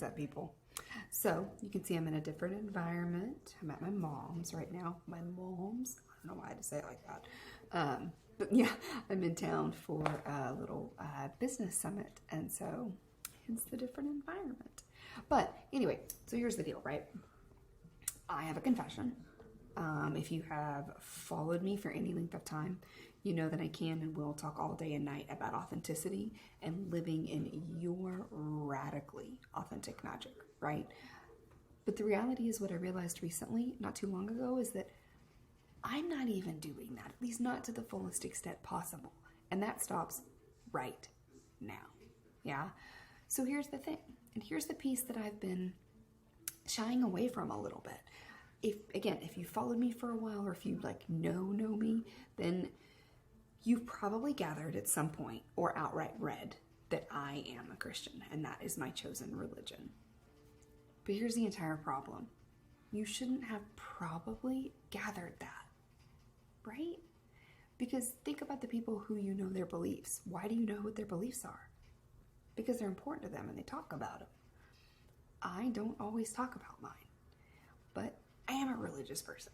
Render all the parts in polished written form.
What's up, people? So you can see I'm in a different environment. I'm at my mom's right now. My mom's. I don't know why I had to say it like that. But yeah, I'm in town for a little business summit, and so hence the different environment. But anyway, so here's the deal, right? I have a confession. If you have followed me for any length of time, you know that I can and will talk all day and night about authenticity and living in your radically authentic magic, right? But the reality is, what I realized recently, not too long ago, is that I'm not even doing that, at least not to the fullest extent possible. And that stops right now. Yeah? So here's the thing, and here's the piece that I've been shying away from a little bit. If you followed me for a while, or if you know me, then you've probably gathered at some point or outright read that I am a Christian and that is my chosen religion. But here's the entire problem. You shouldn't have probably gathered that, right? Because think about the people who you know their beliefs. Why do you know what their beliefs are? Because they're important to them and they talk about them. I don't always talk about mine, but I am a religious person.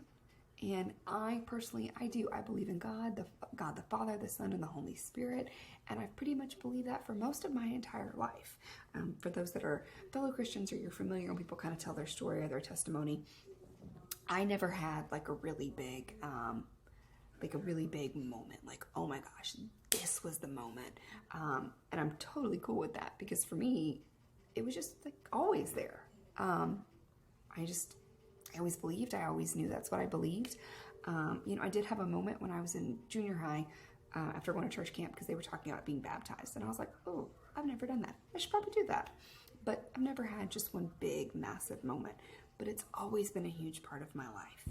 And I believe in God the Father, the Son, and the Holy Spirit. And I've pretty much believed that for most of my entire life. For those that are fellow Christians, or you're familiar when people kind of tell their story or their testimony, I never had a really big moment. Oh my gosh, this was the moment. And I'm totally cool with that, because for me, it was just always there. I always believed. I always knew that's what I believed. I did have a moment when I was in junior high after going to church camp, because they were talking about being baptized. And I was like, oh, I've never done that. I should probably do that. But I've never had just one big, massive moment. But it's always been a huge part of my life.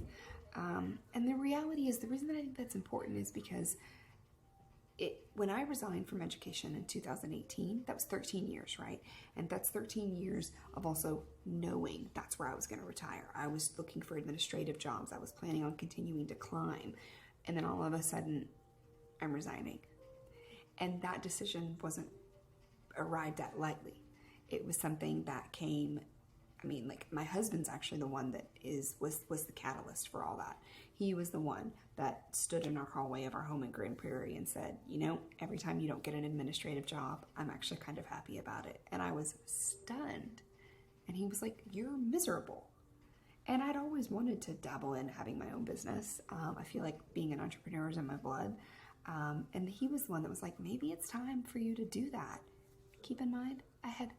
And the reality is, the reason that I think that's important is because when I resigned from education in 2018, that was 13 years, right? And that's 13 years of also knowing that's where I was going to retire. I was looking for administrative jobs. I was planning on continuing to climb. And then all of a sudden, I'm resigning. And that decision wasn't arrived at lightly. It was something that came, my husband's actually the one that was the catalyst for all that. He was the one that stood in our hallway of our home in Grand Prairie and said, every time you don't get an administrative job, I'm actually kind of happy about it. And I was stunned. And he was like, you're miserable. And I'd always wanted to dabble in having my own business. I feel like being an entrepreneur is in my blood. And he was the one that was like, maybe it's time for you to do that. Keep in mind, I had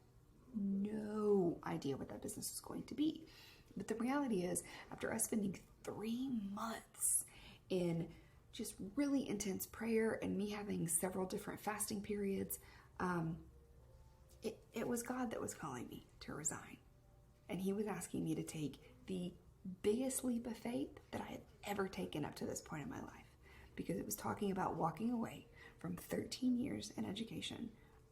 no idea what that business was going to be. But the reality is, after us spending 3 months in just really intense prayer and me having several different fasting periods, it was God that was calling me to resign. And he was asking me to take the biggest leap of faith that I had ever taken up to this point in my life. Because it was talking about walking away from 13 years in education,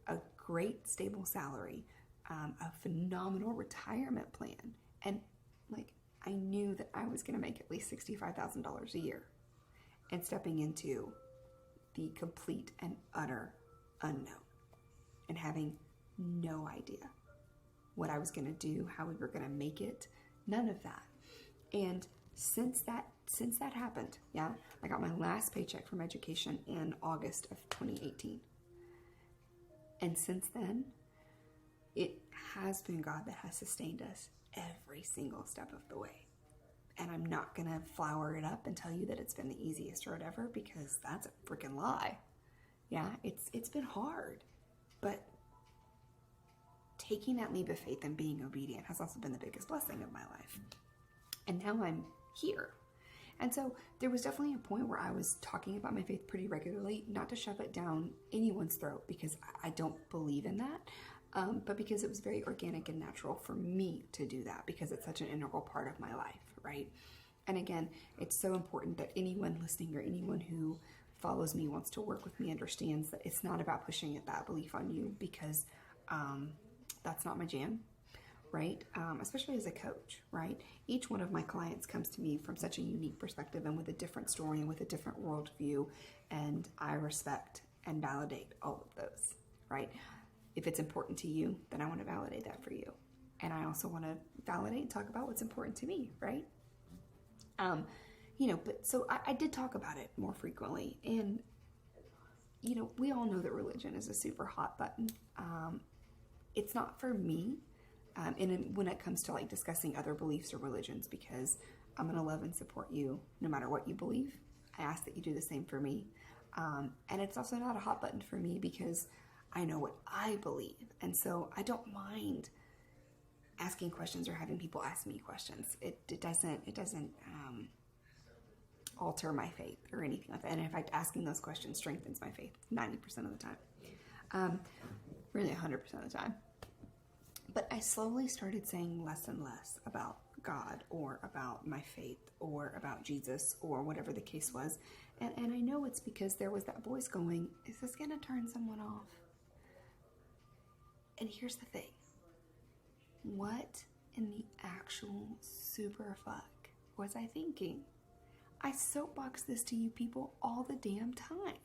a great stable salary, a phenomenal retirement plan, and I knew that I was going to make at least $65,000 a year, and stepping into the complete and utter unknown, and having no idea what I was going to do, how we were going to make it, none of that. And since that happened, I got my last paycheck from education in August of 2018. And since then, it has been God that has sustained us every single step of the way. And I'm not going to flower it up and tell you that it's been the easiest road ever, because that's a freaking lie. Yeah, it's been hard. But taking that leap of faith and being obedient has also been the biggest blessing of my life. And now I'm here. And so there was definitely a point where I was talking about my faith pretty regularly, not to shove it down anyone's throat, because I don't believe in that. But because it was very organic and natural for me to do that, because it's such an integral part of my life, right? And again, it's so important that anyone listening or anyone who follows me, wants to work with me, understands that it's not about pushing that belief on you, because that's not my jam, right? Especially as a coach, right? Each one of my clients comes to me from such a unique perspective and with a different story and with a different worldview, and I respect and validate all of those, right? If it's important to you, then I want to validate that for you. And I also want to validate and talk about what's important to me, right? But so I did talk about it more frequently. And, we all know that religion is a super hot button. It's not for me. And when it comes to like discussing other beliefs or religions, because I'm going to love and support you no matter what you believe. I ask that you do the same for me. And it's also not a hot button for me because I know what I believe. And so I don't mind asking questions or having people ask me questions. It doesn't alter my faith or anything like that. And in fact, asking those questions strengthens my faith 90% of the time. Really 100% of the time. But I slowly started saying less and less about God or about my faith or about Jesus or whatever the case was. And I know it's because there was that voice going, is this going to turn someone off? And here's the thing. What in the actual super fuck was I thinking? I soapbox this to you people all the damn time.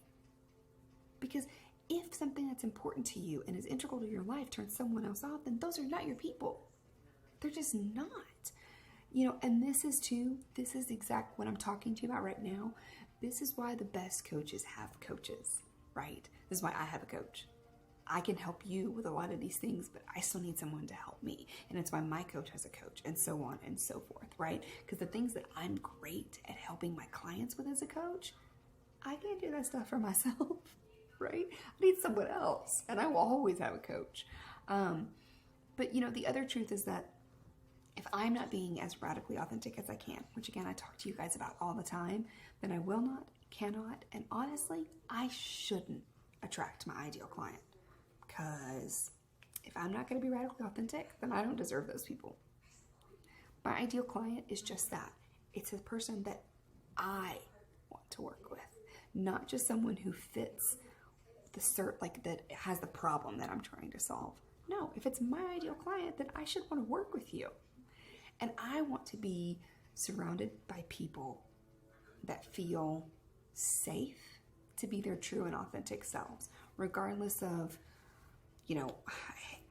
Because if something that's important to you and is integral to your life turns someone else off, then those are not your people. They're just not. And this is exact what I'm talking to you about right now. This is why the best coaches have coaches, right? This is why I have a coach. I can help you with a lot of these things, but I still need someone to help me. And it's why my coach has a coach, and so on and so forth, right? Because the things that I'm great at helping my clients with as a coach, I can't do that stuff for myself, right? I need someone else, and I will always have a coach. But the other truth is that if I'm not being as radically authentic as I can, which again, I talk to you guys about all the time, then I will not, cannot, and honestly, I shouldn't attract my ideal client. Because if I'm not going to be radically authentic, then I don't deserve those people. My ideal client is just that. It's a person that I want to work with, not just someone who fits that has the problem that I'm trying to solve. No, if it's my ideal client, then I should want to work with you. And I want to be surrounded by people that feel safe to be their true and authentic selves, regardless of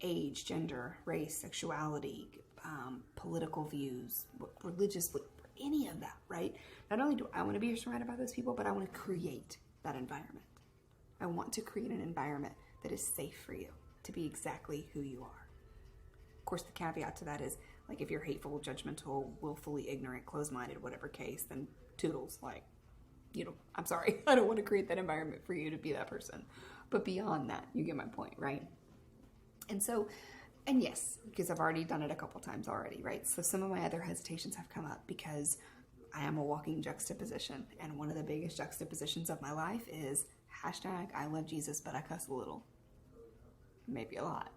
age, gender, race, sexuality, political views, religious, any of that, right? Not only do I want to be surrounded by those people, but I want to create that environment. I want to create an environment that is safe for you to be exactly who you are. Of course, the caveat to that is, like, if you're hateful, judgmental, willfully ignorant, closed-minded, whatever case, then toodles, I'm sorry. I don't want to create that environment for you to be that person. But beyond that, you get my point, right? And yes, because I've already done it a couple times already, right? So some of my other hesitations have come up because I am a walking juxtaposition. And one of the biggest juxtapositions of my life is #I love Jesus, but I cuss a little. Maybe a lot,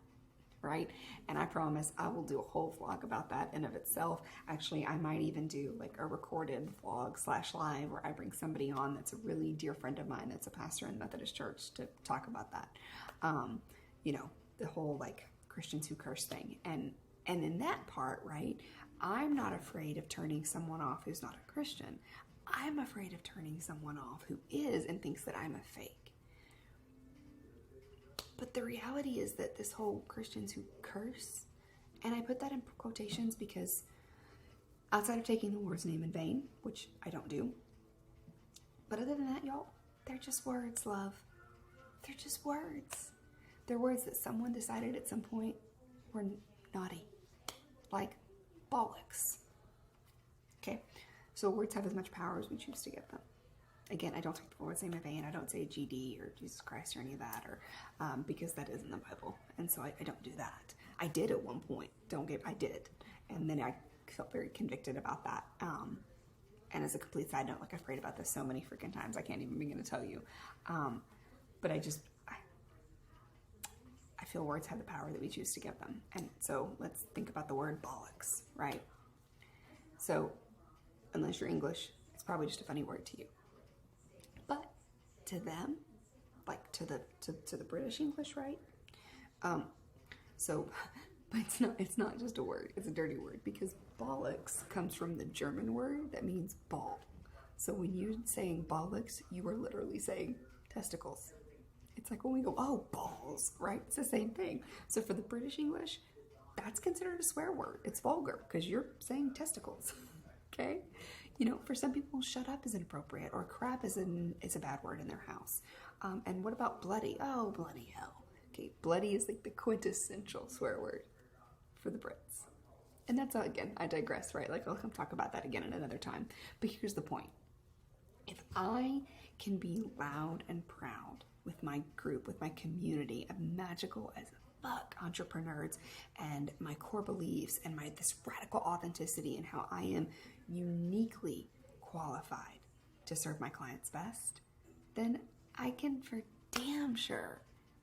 right? And I promise I will do a whole vlog about that in of itself. Actually, I might even do like a recorded vlog /live where I bring somebody on that's a really dear friend of mine that's a pastor in Methodist Church to talk about that. The whole like Christians who curse thing. And in that part, right, I'm not afraid of turning someone off who's not a Christian. I'm afraid of turning someone off who is and thinks that I'm a fake. But the reality is that this whole Christians who curse, and I put that in quotations because outside of taking the Lord's name in vain, which I don't do, but other than that, y'all, they're just words, love. They're just words. They're words that someone decided at some point were naughty, like bollocks. Okay, so words have as much power as we choose to give them. Again, I don't take the Lord's name in vain. I don't say GD or Jesus Christ or any of that, or because that isn't the Bible, and so I don't do that. I did at one point. I did, and then I felt very convicted about that. And as a complete side note, like I've prayed about this so many freaking times, I can't even begin to tell you. But I feel words have the power that we choose to give them, and so let's think about the word bollocks, right? So, unless you're English, it's probably just a funny word to you. But to them, like to the British English, right? But it's not just a word, it's a dirty word, because bollocks comes from the German word that means ball. So when you're saying bollocks, you are literally saying testicles. It's like when we go, oh, balls, right? It's the same thing. So for the British English, that's considered a swear word. It's vulgar because you're saying testicles. Okay? You know, for some people, shut up is inappropriate, or crap is a bad word in their house. And what about bloody? Oh, bloody hell. Okay, bloody is like the quintessential swear word for the Brits. And that's, again, I digress, right? Like, I'll come talk about that again at another time. But here's the point. If I can be loud and proud with my group, with my community of magical as fuck entrepreneurs, and my core beliefs, and this radical authenticity, and how I am uniquely qualified to serve my clients best, then I can for damn sure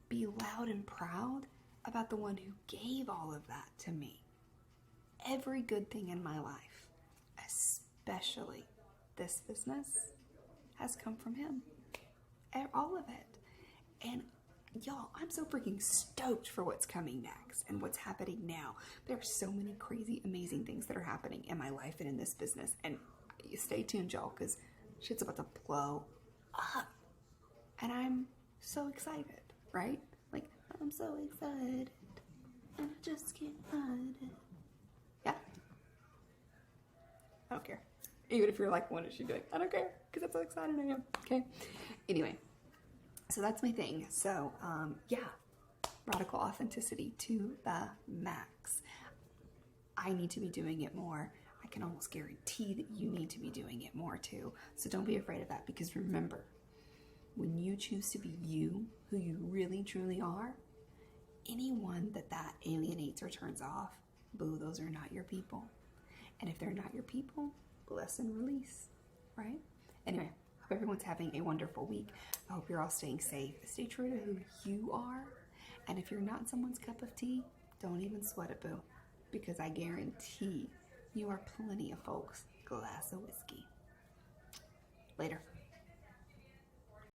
be loud and proud about the one who gave all of that to me. Every good thing in my life, especially this business, has come from him. All of it. And y'all, I'm so freaking stoked for what's coming next and what's happening now. There are so many crazy, amazing things that are happening in my life and in this business. And stay tuned, y'all, because shit's about to blow up. And I'm so excited, right? Like, I'm so excited. And I just can't hide it. Yeah. I don't care. Even if you're like, what is she doing? I don't care, because that's how excited I am. Okay? Anyway. So that's my thing. So, yeah, radical authenticity to the max. I need to be doing it more. I can almost guarantee that you need to be doing it more too. So don't be afraid of that, because remember, when you choose to be you, who you really truly are, anyone that alienates or turns off, boo, those are not your people. And if they're not your people, bless and release, right? Anyway. Everyone's having a wonderful week. I hope you're all staying safe. Stay true to who you are. And if you're not someone's cup of tea, don't even sweat it, boo. Because I guarantee you are plenty of folks' glass of whiskey. Later.